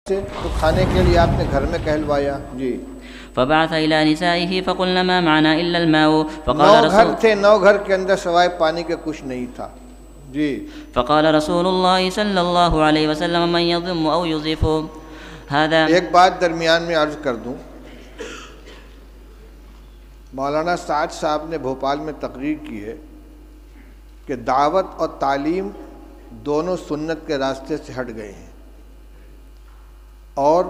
تو کھانے کے لیے آپ نے گھر میں کہلوایا جی. فبعث إلى نسائه فقلنا ما معنا إلا الماء نو گھر تھے، 9 گھر کے اندر سوائے پانی کے کچھ نہیں تھا جی. فقال رسول الله صلى الله عليه وسلم من يضم أو يضيف هذا. ایک بات درمیان میں عرض کر دوں، مولانا سعد صاحب نے بھوپال میں تقریر کی ہے کہ دعوت اور تعلیم دونوں سنت کے راستے سے ہٹ گئے ہیں، اور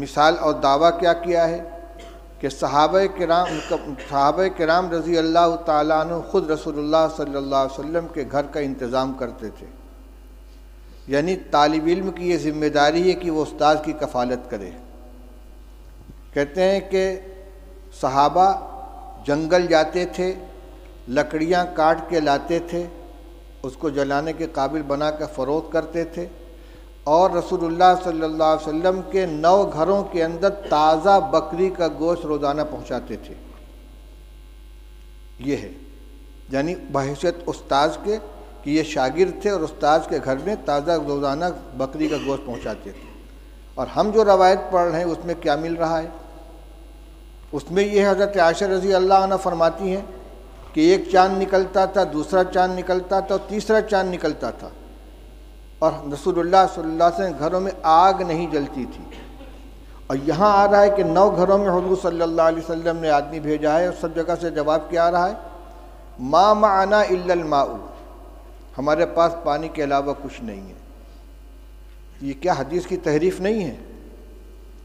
مثال اور دعویٰ کیا کیا ہے کہ صحابہ کرام رضی اللہ تعالیٰ عنہ خود رسول اللہ صلی اللہ علیہ وسلم کے گھر کا انتظام کرتے تھے. یعنی طالب علم کی یہ ذمہ داری ہے کہ وہ استاذ کی کفالت کرے. کہتے ہیں کہ صحابہ جنگل جاتے تھے، لکڑیاں کاٹ کے لاتے تھے، اس کو جلانے کے قابل بنا کر فروخت کرتے تھے، اور رسول اللہ صلی اللہ علیہ وسلم کے 9 گھروں کے اندر تازہ بکری کا گوشت روزانہ پہنچاتے تھے. یہ ہے یعنی بحیثیت استاذ کے کہ یہ شاگرد تھے اور استاذ کے گھر میں تازہ روزانہ بکری کا گوشت پہنچاتے تھے. اور ہم جو روایت پڑھ رہے ہیں اس میں کیا مل رہا ہے؟ اس میں یہ حضرت عائشہ رضی اللہ عنہ فرماتی ہیں کہ ایک چاند نکلتا تھا، دوسرا چاند نکلتا تھا، اور تیسرا چاند نکلتا تھا، اور رسول اللہ صلی اللہ علیہ وسلم گھروں میں آگ نہیں جلتی تھی. اور یہاں آ رہا ہے کہ 9 گھروں میں حضور صلی اللہ علیہ وسلم نے آدمی بھیجا ہے، اور سب جگہ سے جواب کیا آ رہا ہے؟ ما معنا الا الماء، ہمارے پاس پانی کے علاوہ کچھ نہیں ہے. یہ کیا حدیث کی تحریف نہیں ہے؟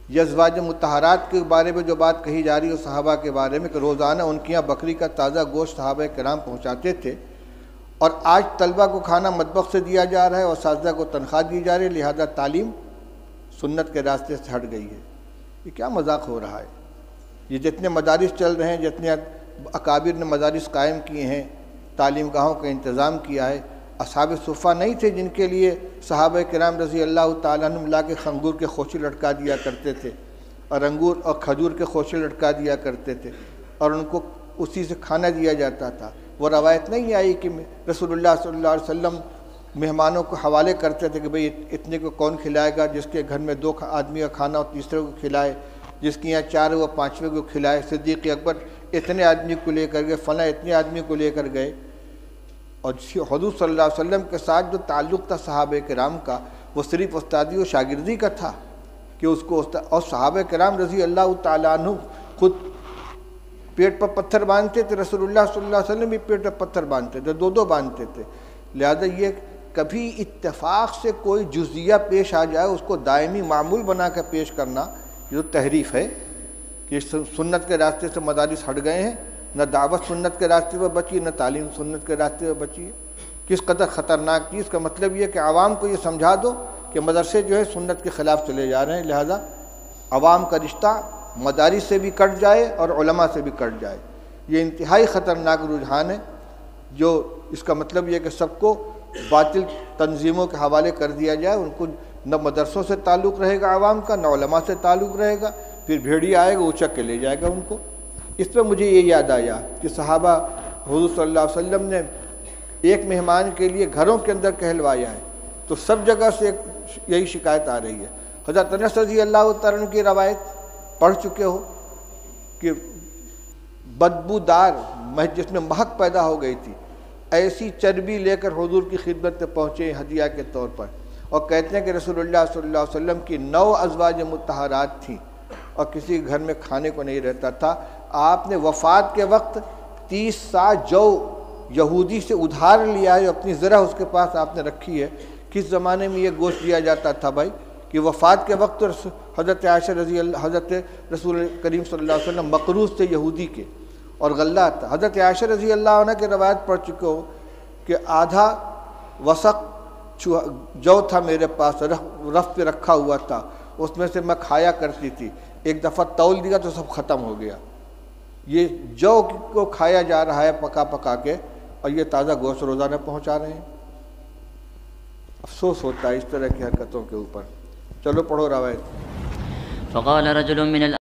یہ ازواج مطہرات کے بارے میں جو بات کہی جا رہی ہے صحابہ کے بارے میں کہ روزانہ ان کے یہاں بکری کا تازہ گوشت صحابہ کرام پہنچاتے تھے، اور آج طلبہ کو کھانا مطبخ سے دیا جا رہا ہے اور اساتذہ کو تنخواہ دی جا رہی ہے، لہذا تعلیم سنت کے راستے سے ہٹ گئی ہے. یہ کیا مذاق ہو رہا ہے؟ یہ جتنے مدارس چل رہے ہیں، جتنے اکابر نے مدارس قائم کیے ہیں، تعلیم گاہوں کا انتظام کیا ہے، اصحاب صفہ نہیں تھے جن کے لیے صحابہ کرام رضی اللہ تعالیٰ عنہ لا کے انگور کے خوشے لٹکا دیا کرتے تھے، اور انگور اور کھجور کے خوشے لٹکا دیا کرتے تھے، اور ان کو اسی سے کھانا دیا جاتا تھا. وہ روایت نہیں آئی کہ رسول اللہ صلی اللہ علیہ وسلم مہمانوں کو حوالے کرتے تھے کہ بھئی اتنے کو کون کھلائے گا، جس کے گھر میں 2 آدمی کا کھانا اور تیسرے کو کھلائے، جس کے یہاں 4 وہ 5ویں کو کھلائے. صدیق اکبر اتنے آدمی کو لے کر گئے، فلاں اتنے آدمی کو لے کر گئے. اور حضور صلی اللہ علیہ وسلم کے ساتھ جو تعلق تھا صحابہ کرام کا، وہ صرف استادی و شاگردی کا تھا کہ اس کو اور صحابہ کرام رضی اللہ تعالیٰ عنہ خود پیٹ پر پتھر باندھتے تھے، رسول اللہ صلی اللہ علیہ وسلم بھی پیٹ پر پتھر باندھتے تھے، 2 باندھتے تھے. لہذا یہ کبھی اتفاق سے کوئی جزیہ پیش آ جائے اس کو دائمی معمول بنا کر پیش کرنا، یہ تو تحریف ہے کہ سنت کے راستے سے مدارس ہٹ گئے ہیں. نہ دعوت سنت کے راستے پر بچی، نہ تعلیم سنت کے راستے پر بچی ہے. کس قدر خطرناک چیز. کا مطلب یہ کہ عوام کو یہ سمجھا دو کہ مدرسے جو ہے سنت کے خلاف چلے جا رہے ہیں، لہذا عوام کا رشتہ مدارس سے بھی کٹ جائے اور علماء سے بھی کٹ جائے. یہ انتہائی خطرناک رجحان ہے، جو اس کا مطلب یہ کہ سب کو باطل تنظیموں کے حوالے کر دیا جائے. ان کو نہ مدرسوں سے تعلق رہے گا عوام کا، نہ علماء سے تعلق رہے گا. پھر بھیڑیا آئے گا اچک کے لے جائے گا ان کو. اس پہ مجھے یہ یاد آیا کہ صحابہ حضور صلی اللہ علیہ وسلم نے ایک مہمان کے لیے گھروں کے اندر کہلوایا ہے، تو سب جگہ سے یہی شکایت آ رہی ہے. حضرت انس رضی اللہ تعالیٰ عنہ کی روایت پڑھ چکے ہو کہ بدبودار جس میں مہک پیدا ہو گئی تھی، ایسی چربی لے کر حضور کی خدمت میں پہنچے ہدیہ کے طور پر، اور کہتے ہیں کہ رسول اللہ صلی اللہ علیہ وسلم کی 9 ازواج مطہرات تھیں اور کسی گھر میں کھانے کو نہیں رہتا تھا. آپ نے وفات کے وقت 30 سا جو یہودی سے ادھار لیا ہے، اپنی ذرا اس کے پاس آپ نے رکھی ہے. کس زمانے میں یہ گوشت دیا جاتا تھا بھائی کہ وفات کے وقت حضرت عائشہ حضرت رسول کریم صلی اللہ علیہ وسلم مقروض تھے یہودی کے، اور غلہ تھا. حضرت عائشہ رضی اللہ عنہ کی روایت پڑھ چکے ہو کہ آدھا وسق جو تھا میرے پاس، رف پہ رکھا ہوا تھا، اس میں سے میں کھایا کرتی تھی. ایک دفعہ تول دیا تو سب ختم ہو گیا. یہ جو کو کھایا جا رہا ہے پکا پکا کے، اور یہ تازہ گوشت روزانہ پہنچا رہے ہیں. افسوس ہوتا ہے اس طرح کی حرکتوں کے اوپر. چلو پڑھو روایت. فقال رجل من